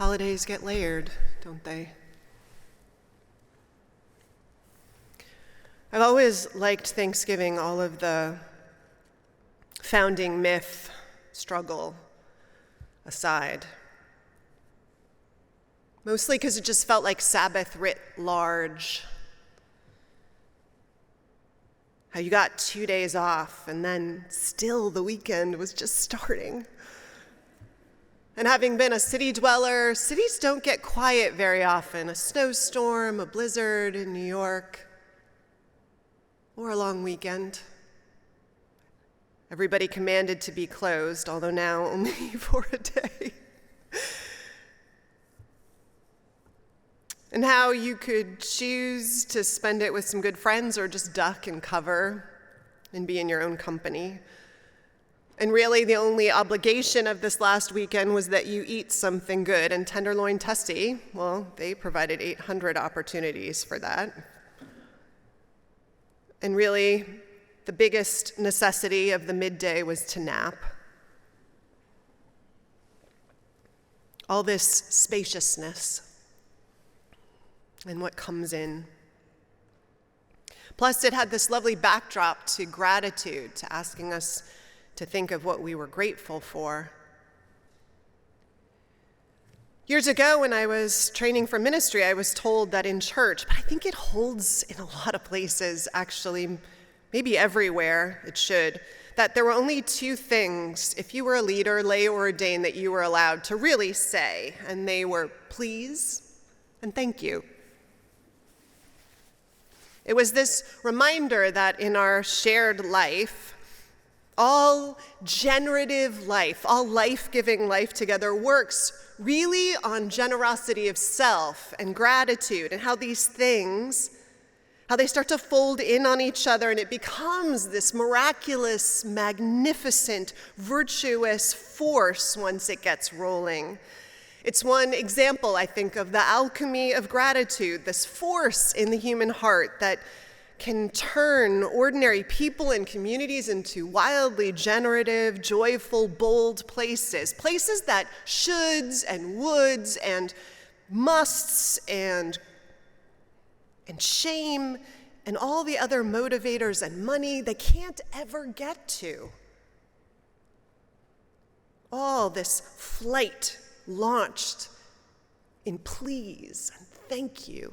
Holidays get layered, don't they? I've always liked Thanksgiving, all of the founding myth, struggle aside. Mostly because it just felt like Sabbath writ large. How you got 2 days off and then still the weekend was just starting. And having been a city dweller, cities don't get quiet very often. A snowstorm, a blizzard in New York, or a long weekend. Everybody commanded to be closed, although now only for a day. And how you could choose to spend it with some good friends or just duck and cover and be in your own company. And really, the only obligation of this last weekend was that you eat something good. And Tenderloin Testy, well, they provided 800 opportunities for that. And really, the biggest necessity of the midday was to nap. All this spaciousness and what comes in. Plus, it had this lovely backdrop to gratitude, to asking us to think of what we were grateful for. Years ago, when I was training for ministry, I was told that in church, but I think it holds in a lot of places, actually, maybe everywhere it should, that there were only two things, if you were a leader, lay or ordained, that you were allowed to really say, and they were please and thank you. It was this reminder that in our shared life, all generative life, all life-giving life together works really on generosity of self and gratitude, and how these things, how they start to fold in on each other, and it becomes this miraculous, magnificent, virtuous force once it gets rolling. It's one example, I think, of the alchemy of gratitude, this force in the human heart that can turn ordinary people and communities into wildly generative, joyful, bold places. Places that shoulds and woulds and musts and shame and all the other motivators and money they can't ever get to. All this flight launched in please and thank you.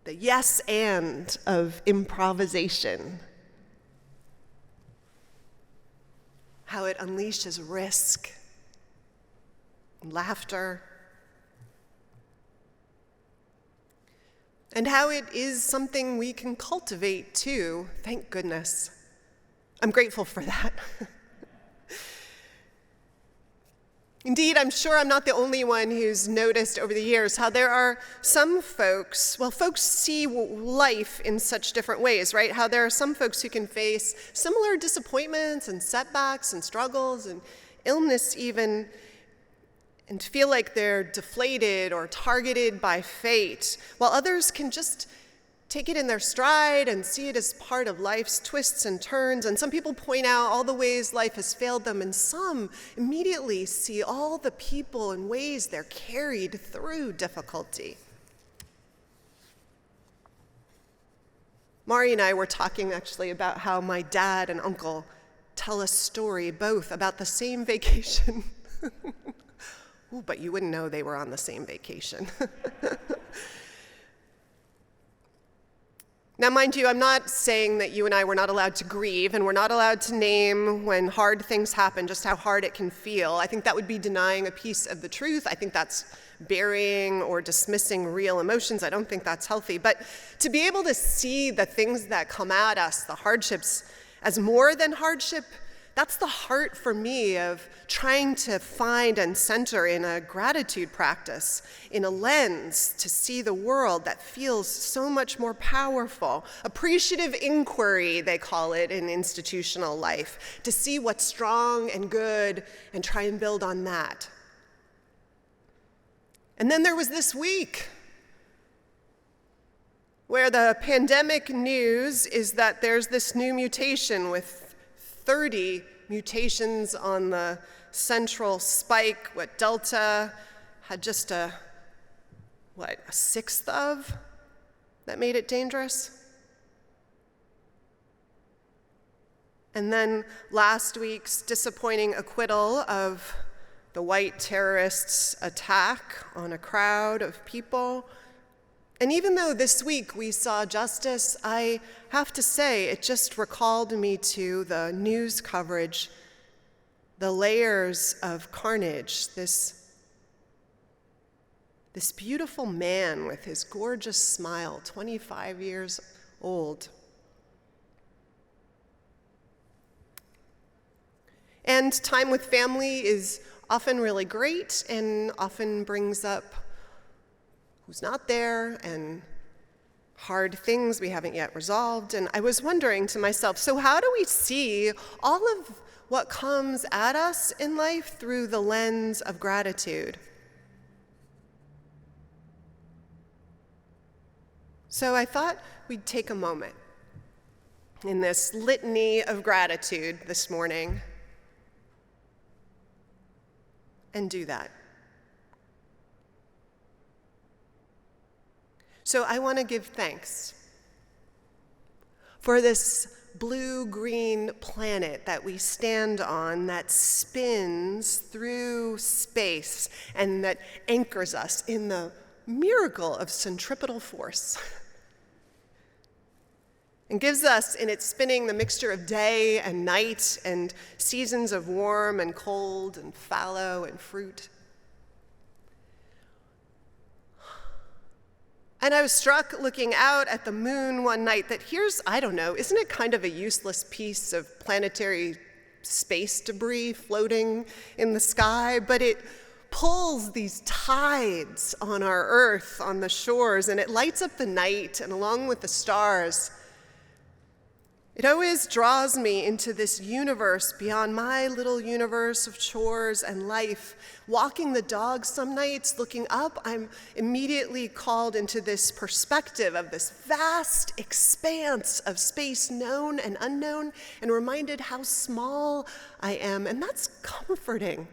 The yes and of improvisation. How it unleashes risk, laughter, and how it is something we can cultivate too, thank goodness. I'm grateful for that. Indeed, I'm sure I'm not the only one who's noticed over the years how there are some folks, well, folks see life in such different ways, right? How there are some folks who can face similar disappointments and setbacks and struggles and illness even, and feel like they're deflated or targeted by fate, while others can just take it in their stride and see it as part of life's twists and turns. And some people point out all the ways life has failed them, and some immediately see all the people and ways they're carried through difficulty. Mari and I were talking actually about how my dad and uncle tell a story both about the same vacation. Ooh, but you wouldn't know they were on the same vacation. Now, mind you, I'm not saying that you and I were not allowed to grieve, and we're not allowed to name when hard things happen just how hard it can feel. I think that would be denying a piece of the truth. I think that's burying or dismissing real emotions. I don't think that's healthy. But to be able to see the things that come at us, the hardships, as more than hardship, that's the heart for me of trying to find and center in a gratitude practice, in a lens to see the world that feels so much more powerful. Appreciative inquiry, they call it in institutional life, to see what's strong and good and try and build on that. And then there was this week where the pandemic news is that there's this new mutation with 30 mutations on the central spike, what Delta had just a sixth of, that made it dangerous. And then last week's disappointing acquittal of the white terrorists' attack on a crowd of people. And even though this week we saw justice, I have to say it just recalled me to the news coverage, the layers of carnage, this beautiful man with his gorgeous smile, 25 years old. And time with family is often really great and often brings up who's not there and hard things we haven't yet resolved. And I was wondering to myself, so how do we see all of what comes at us in life through the lens of gratitude? So I thought we'd take a moment in this litany of gratitude this morning and do that. So I want to give thanks for this blue-green planet that we stand on that spins through space and that anchors us in the miracle of centripetal force and gives us in its spinning the mixture of day and night and seasons of warm and cold and fallow and fruit. And I was struck looking out at the moon one night that isn't it kind of a useless piece of planetary space debris floating in the sky, but it pulls these tides on our earth, on the shores, and it lights up the night, and along with the stars, it always draws me into this universe beyond my little universe of chores and life. Walking the dog some nights, looking up, I'm immediately called into this perspective of this vast expanse of space, known and unknown, and reminded how small I am, and that's comforting.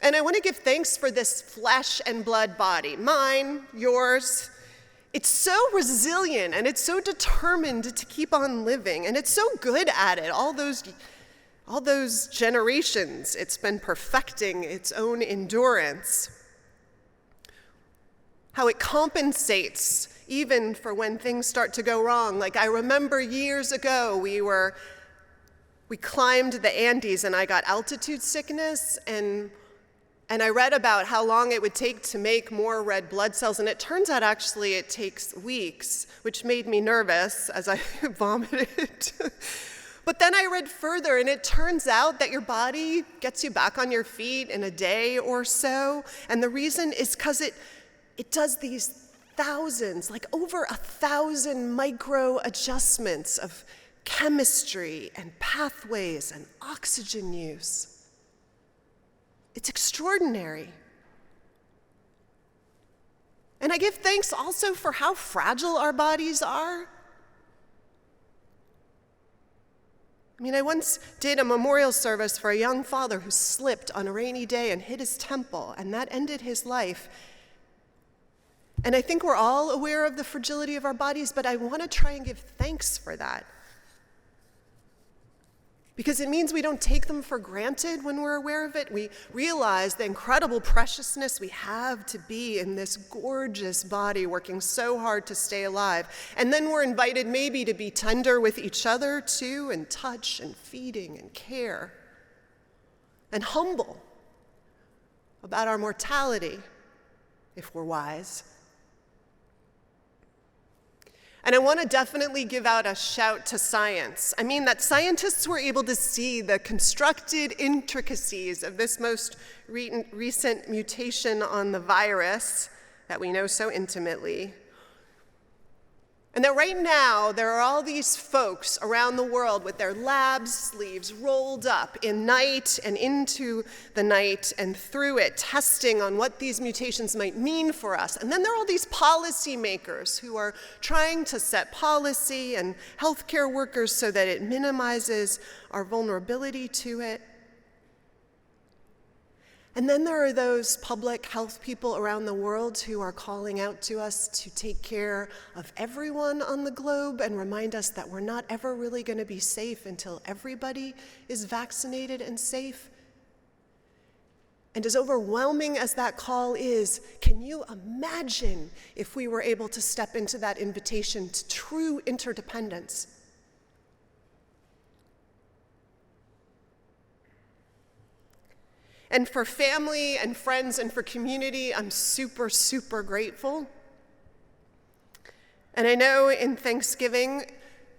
And I want to give thanks for this flesh and blood body, mine, yours. It's so resilient and it's so determined to keep on living, and it's so good at it. All those generations, it's been perfecting its own endurance. How it compensates even for when things start to go wrong. Like I remember years ago, we climbed the Andes and I got altitude sickness, and I read about how long it would take to make more red blood cells, and it turns out actually it takes weeks, which made me nervous as I vomited. But then I read further, and it turns out that your body gets you back on your feet in a day or so, and the reason is because it does these thousands, like over 1,000 micro adjustments of chemistry and pathways and oxygen use. It's extraordinary. And I give thanks also for how fragile our bodies are. I once did a memorial service for a young father who slipped on a rainy day and hit his temple, and that ended his life. And I think we're all aware of the fragility of our bodies, but I want to try and give thanks for that. Because it means we don't take them for granted when we're aware of it. We realize the incredible preciousness we have to be in this gorgeous body working so hard to stay alive. And then we're invited maybe to be tender with each other too, and touch and feeding and care. And humble about our mortality, if we're wise. And I want to definitely give out a shout to science. That scientists were able to see the constructed intricacies of this most recent mutation on the virus that we know so intimately. And that right now, there are all these folks around the world with their lab sleeves rolled up in night and into the night and through it, testing on what these mutations might mean for us. And then there are all these policymakers who are trying to set policy and healthcare workers so that it minimizes our vulnerability to it. And then there are those public health people around the world who are calling out to us to take care of everyone on the globe and remind us that we're not ever really going to be safe until everybody is vaccinated and safe. And as overwhelming as that call is, can you imagine if we were able to step into that invitation to true interdependence? And for family and friends and for community, I'm super, super grateful. And I know in Thanksgiving,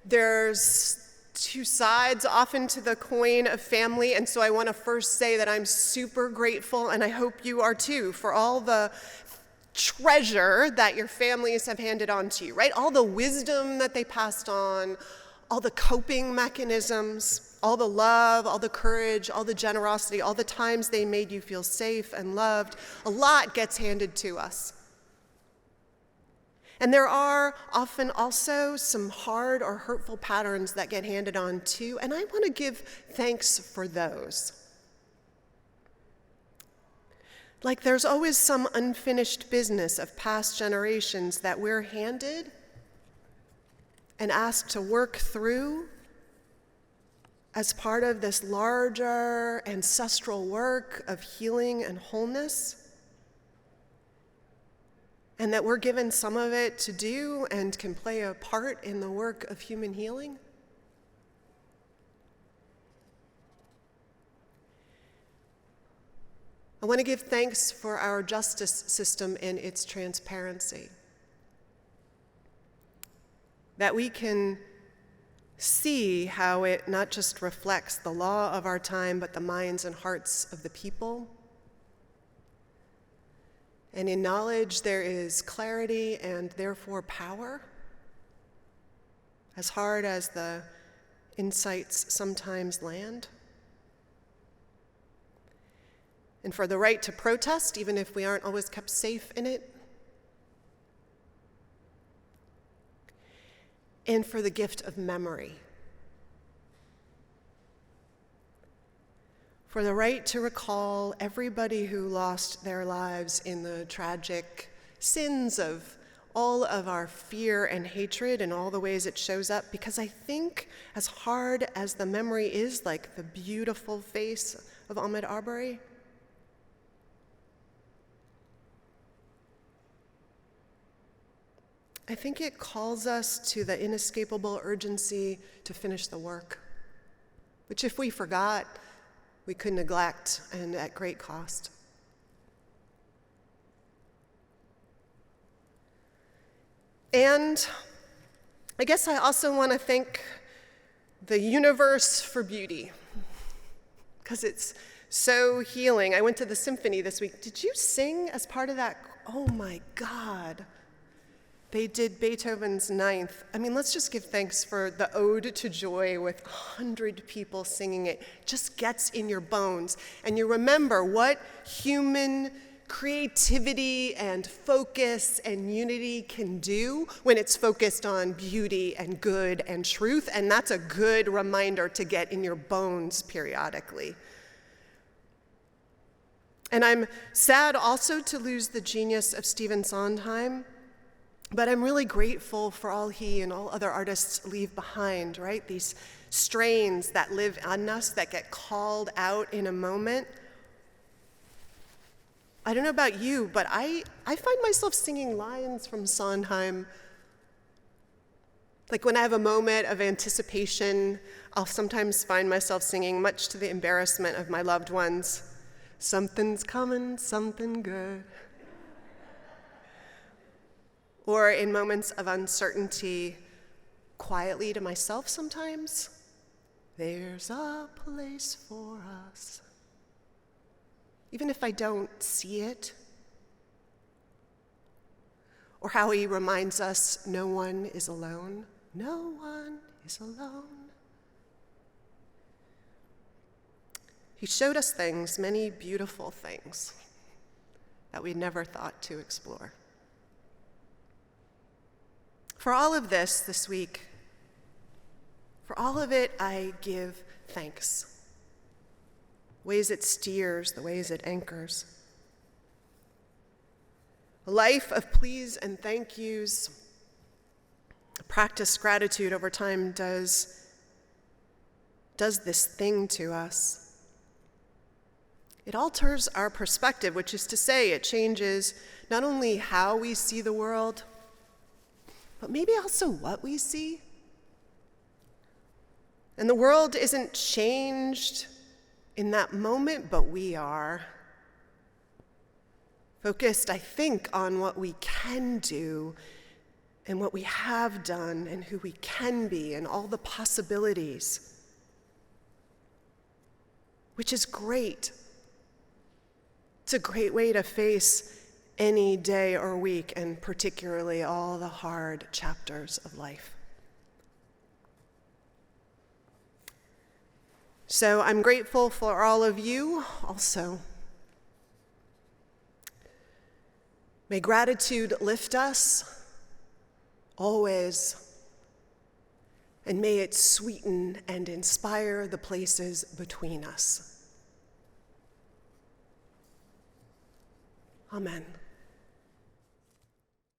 there's two sides often to the coin of family, and so I want to first say that I'm super grateful, and I hope you are too, for all the treasure that your families have handed on to you, right? All the wisdom that they passed on, all the coping mechanisms, all the love, all the courage, all the generosity, all the times they made you feel safe and loved. A lot gets handed to us. And there are often also some hard or hurtful patterns that get handed on too, and I want to give thanks for those. Like there's always some unfinished business of past generations that we're handed and asked to work through as part of this larger ancestral work of healing and wholeness, and that we're given some of it to do and can play a part in the work of human healing. I want to give thanks for our justice system and its transparency. That we can see how it not just reflects the law of our time, but the minds and hearts of the people. And in knowledge, there is clarity and therefore power, as hard as the insights sometimes land. And for the right to protest, even if we aren't always kept safe in it. And for the gift of memory. For the right to recall everybody who lost their lives in the tragic sins of all of our fear and hatred and all the ways it shows up, because I think as hard as the memory is, like the beautiful face of Ahmaud Arbery, I think it calls us to the inescapable urgency to finish the work, which if we forgot, we could neglect and at great cost. And I guess I also want to thank the universe for beauty, because it's so healing. I went to the symphony this week. Did you sing as part of that? Oh my God. They did Beethoven's Ninth. I mean, let's just give thanks for the Ode to Joy with 100 people singing it. Just gets in your bones. And you remember what human creativity and focus and unity can do when it's focused on beauty and good and truth. And that's a good reminder to get in your bones periodically. And I'm sad also to lose the genius of Stephen Sondheim. But I'm really grateful for all he and all other artists leave behind, right? These strains that live in us, that get called out in a moment. I don't know about you, but I find myself singing lines from Sondheim. Like when I have a moment of anticipation, I'll sometimes find myself singing, much to the embarrassment of my loved ones, "Something's coming, something good." Or in moments of uncertainty, quietly to myself sometimes, "There's a place for us." Even if I don't see it. or how he reminds us no one is alone. No one is alone. He showed us things, many beautiful things, that we never thought to explore. For all of this week, for all of it, I give thanks. Ways it steers, the ways it anchors. A life of please and thank yous, practice gratitude over time does this thing to us. It alters our perspective, which is to say, it changes not only how we see the world, but maybe also what we see. And the world isn't changed in that moment, but we are. Focused, I think, on what we can do and what we have done and who we can be and all the possibilities, which is great. It's a great way to face any day or week, and particularly all the hard chapters of life. So I'm grateful for all of you also. May gratitude lift us always, and may it sweeten and inspire the places between us. Amen.